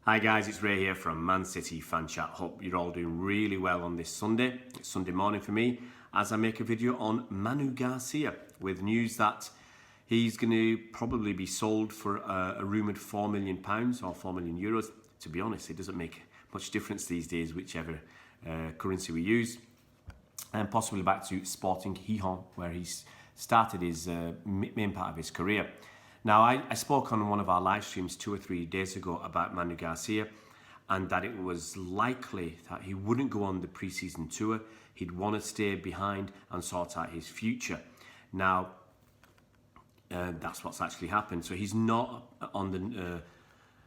Hi guys, it's Ray here from Man City Fan Chat. Hope you're all doing really well on this Sunday. It's Sunday morning for me as I make a video on Manu Garcia with news that he's going to probably be sold for a rumoured £4 million or €4 million. To be honest, it doesn't make much difference these days, whichever currency we use. And possibly back to Sporting Gijon, where he's started his main part of his career. Now, I spoke on one of our live streams 2 or 3 days ago about Manu Garcia and that it was likely that he wouldn't go on the pre-season tour. He'd want to stay behind and sort out his future. Now, that's what's actually happened. So he's not on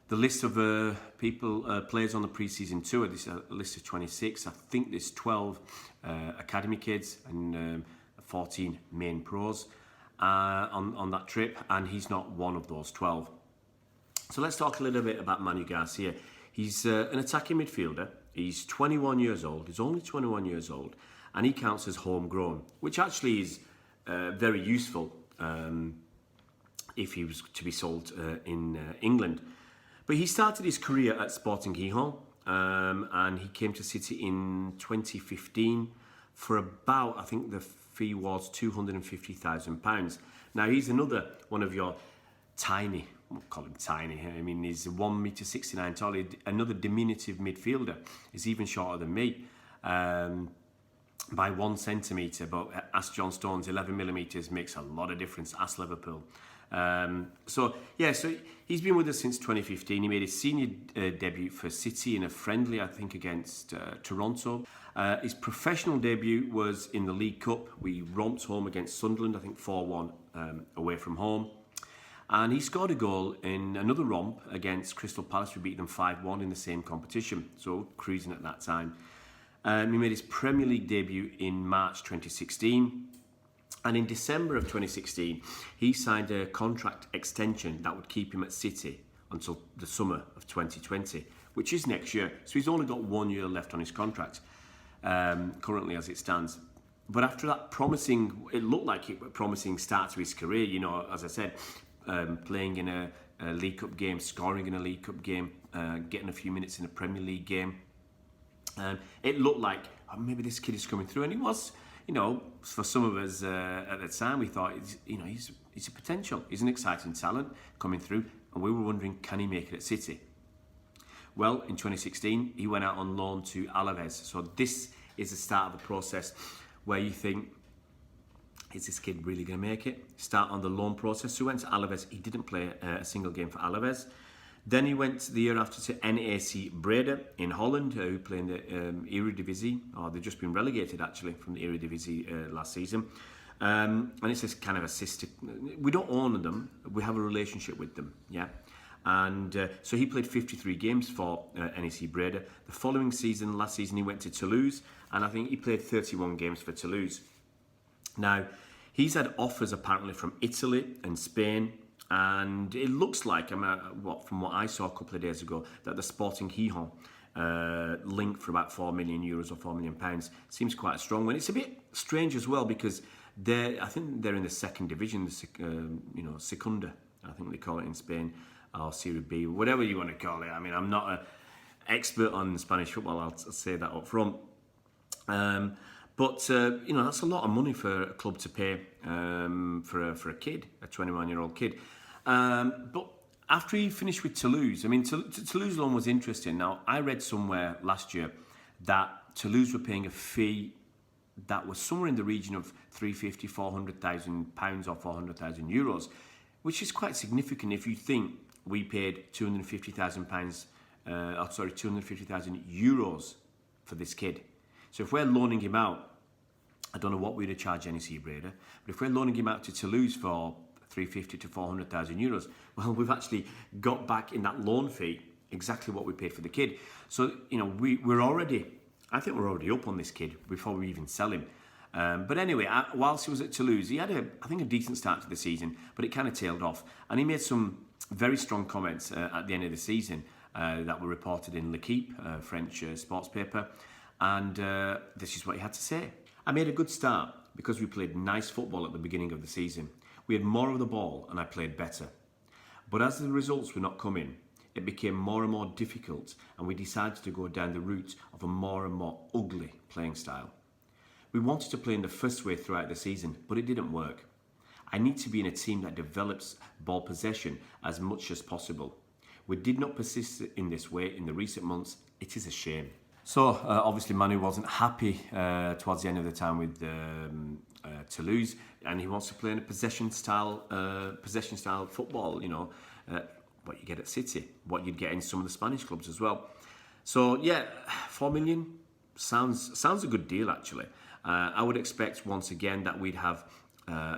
the list of players on the pre-season tour. This is a list of 26. I think there's 12 academy kids and 14 main pros. On that trip, and he's not one of those 12. So let's talk a little bit about Manu Garcia. He's an attacking midfielder. He's 21 years old. He's only 21 years old, and he counts as homegrown, which actually is very useful if he was to be sold in England. But he started his career at Sporting Gijon, and he came to City in 2015 for about, I think the fee was £250,000. Now he's another one of your tiny, we'll call him tiny, I mean he's 1.69 m tall, another diminutive midfielder. He's even shorter than me by 1 centimetre, but ask John Stones, 11mm makes a lot of difference, ask Liverpool. So he's been with us since 2015. He made his senior debut for City in a friendly, I think, against Toronto. His professional debut was in the League Cup. We romped home against Sunderland, I think 4-1 away from home. And he scored a goal in another romp against Crystal Palace. We beat them 5-1 in the same competition, so cruising at that time. He made his Premier League debut in March 2016. And in December of 2016, he signed a contract extension that would keep him at City until the summer of 2020, which is next year. So he's only got 1 year left on his contract, currently as it stands. But after that it looked like a promising start to his career, you know, as I said, playing in a League Cup game, scoring in a League Cup game, getting a few minutes in a Premier League game. It looked like, oh, maybe this kid is coming through, and he was. You know, for some of us at the time, we thought, he's a potential. He's an exciting talent coming through, and we were wondering, can he make it at City? Well, in 2016, he went out on loan to Alaves. So this is the start of the process where you think, is this kid really going to make it? Start on the loan process. So he went to Alaves. He didn't play a single game for Alaves. Then he went the year after to NAC Breda in Holland, who play in the Eredivisie. They've just been relegated actually from the Eredivisie last season. And it's this kind of a sister. We don't own them, we have a relationship with them, yeah. And so he played 53 games for NAC Breda. The following season, last season, he went to Toulouse, and I think he played 31 games for Toulouse. Now, he's had offers apparently from Italy and Spain. And it looks like, from what I saw a couple of days ago, that the Sporting Gijon link for about €4 million or £4 million seems quite a strong one. It's a bit strange as well because I think they're in the second division, Segunda, I think they call it in Spain, or Serie B, whatever you want to call it. I mean, I'm not an expert on Spanish football, I'll say that up front. But that's a lot of money for a club to pay for a kid, a 21-year-old kid. But after he finished with Toulouse, I mean, Toulouse loan was interesting. Now, I read somewhere last year that Toulouse were paying a fee that was somewhere in the region of £350,000, £400,000 or €400,000, which is quite significant if you think we paid €250,000 for this kid. So if we're loaning him out, I don't know what we'd have charged NEC Breda, but if we're loaning him out to Toulouse for €350,000 to €400,000, well, we've actually got back in that loan fee exactly what we paid for the kid. So, we're already up on this kid before we even sell him. But anyway, whilst he was at Toulouse, he had I think a decent start to the season, but it kind of tailed off. And he made some very strong comments at the end of the season that were reported in L'Equipe, French sports paper. And this is what he had to say. I made a good start because we played nice football at the beginning of the season. We had more of the ball and I played better. But as the results were not coming, it became more and more difficult, and we decided to go down the route of a more and more ugly playing style. We wanted to play in the first way throughout the season, but it didn't work. I need to be in a team that develops ball possession as much as possible. We did not persist in this way in the recent months. It is a shame. So obviously Manu wasn't happy towards the end of the time with Toulouse, and he wants to play in a possession style football. You know, what you get at City, what you'd get in some of the Spanish clubs as well. So yeah, 4 million sounds a good deal actually. I would expect once again that we'd have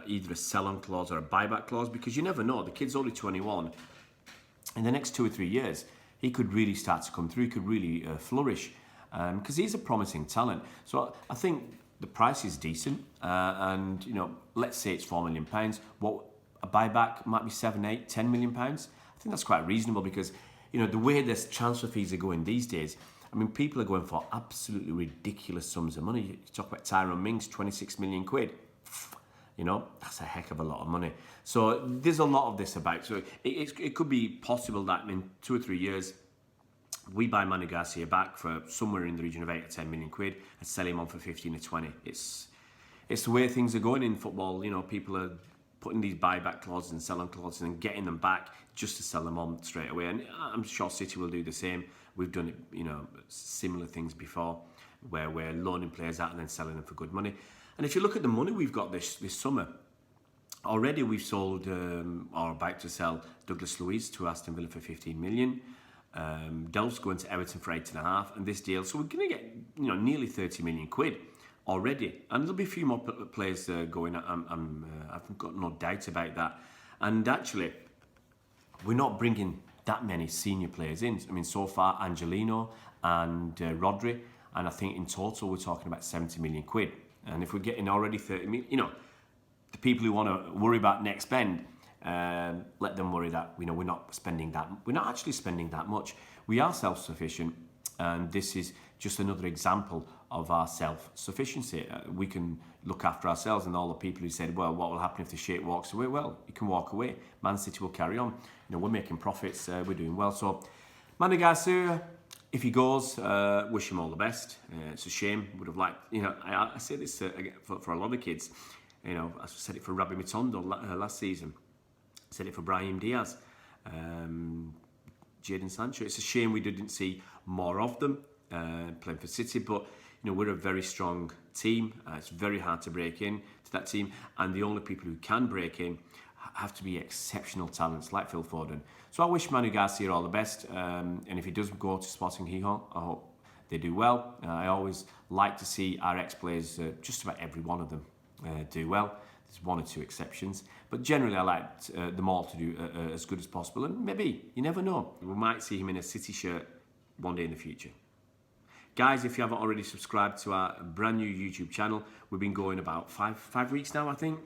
either a sell-on clause or a buyback clause, because you never know. The kid's only 21. In the next 2 or 3 years, he could really start to come through. He could really flourish, because he's a promising talent. So I think the price is decent, and you know, let's say it's £4 million. What a buyback might be 7, 8, 10 million pounds. I think that's quite reasonable, because you know the way this transfer fees are going these days. I mean, people are going for absolutely ridiculous sums of money. You talk about Tyrone Mings, 26 million quid. You know, that's a heck of a lot of money. So there's a lot of this about. So it could be possible that in 2 or 3 years, we buy Manu Garcia back for somewhere in the region of 8 or 10 million quid and sell him on for 15 or 20. It's the way things are going in football. You know, people are putting these buyback clauses and sell-on clauses and getting them back just to sell them on straight away. And I'm sure City will do the same. We've done it, you know, similar things before, where we're loaning players out and then selling them for good money. And if you look at the money we've got this summer, already we've sold or about to sell Douglas Luiz to Aston Villa for 15 million. Delph's going to Everton for 8.5, and this deal. So we're going to get, you know, nearly 30 million quid already, and there'll be a few more players going. I've got no doubt about that. And actually, we're not bringing that many senior players in. I mean, so far Angelino and Rodri, and I think in total we're talking about 70 million quid. And if we're getting already 30 million, you know, the people who want to worry about next spend, let them worry that, you know, we're not spending that. We're not actually spending that much. We are self-sufficient, and this is just another example of our self-sufficiency. We can look after ourselves, and all the people who said, well, what will happen if the sheikh walks away? Well, you can walk away. Man City will carry on. You know, we're making profits. We're doing well. So, Manu Garcia, if he goes, wish him all the best. It's a shame. Would have liked, you know, I say this for a lot of kids. You know, I said it for Rabbi Matondo last season. I said it for Brahim Diaz, Jadon Sancho. It's a shame we didn't see more of them playing for City, but you know, we're a very strong team. It's very hard to break in to that team, and the only people who can break in have to be exceptional talents like Phil Foden. So I wish Manu Garcia all the best, and if he does go to Sporting Gijon, I hope they do well. I always like to see our ex-players, just about every one of them, do well. There's 1 or 2 exceptions, but generally I like them all to do as good as possible, and maybe, you never know, we might see him in a City shirt one day in the future. Guys, if you haven't already subscribed to our brand new YouTube channel, we've been going about five weeks now, I think.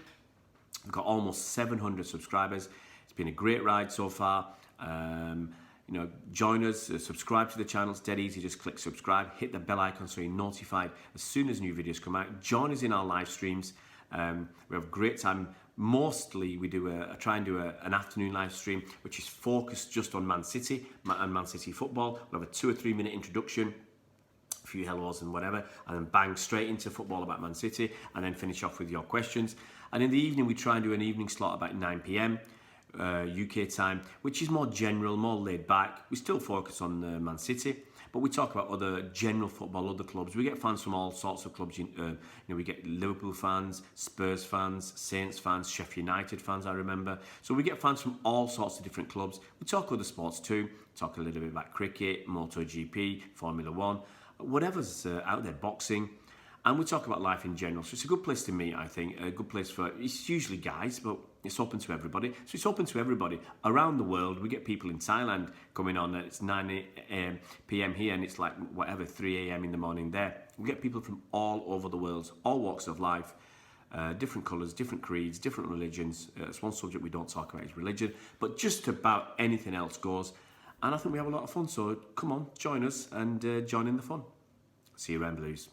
We've got almost 700 subscribers. It's been a great ride so far. You know, join us, subscribe to the channel. It's dead easy. Just click subscribe, hit the bell icon so you're notified as soon as new videos come out. Join us in our live streams. We have a great time. Mostly we do try and do an afternoon live stream, which is focused just on Man City and Man City football. We'll have a 2 or 3 minute introduction, a few hellos and whatever, and then bang straight into football about Man City, and then finish off with your questions. And in the evening we try and do an evening slot about 9 p.m. UK time, which is more general, more laid back. We still focus on Man City, but we talk about other general football, other clubs. We get fans from all sorts of clubs. You know, we get Liverpool fans, Spurs fans, Saints fans, Sheffield United fans, I remember. So we get fans from all sorts of different clubs. We talk other sports too. Talk a little bit about cricket, MotoGP, Formula 1, whatever's out there, boxing. And we talk about life in general. So it's a good place to meet, I think. A good place for, it's usually guys, but it's open to everybody. So it's open to everybody around the world. We get people in Thailand coming on. It's 9 p.m. here, and it's like whatever, 3 a.m. in the morning there. We get people from all over the world, all walks of life, different colours, different creeds, different religions. It's one subject we don't talk about is religion, but just about anything else goes. And I think we have a lot of fun. So come on, join us and join in the fun. See you around, Blues.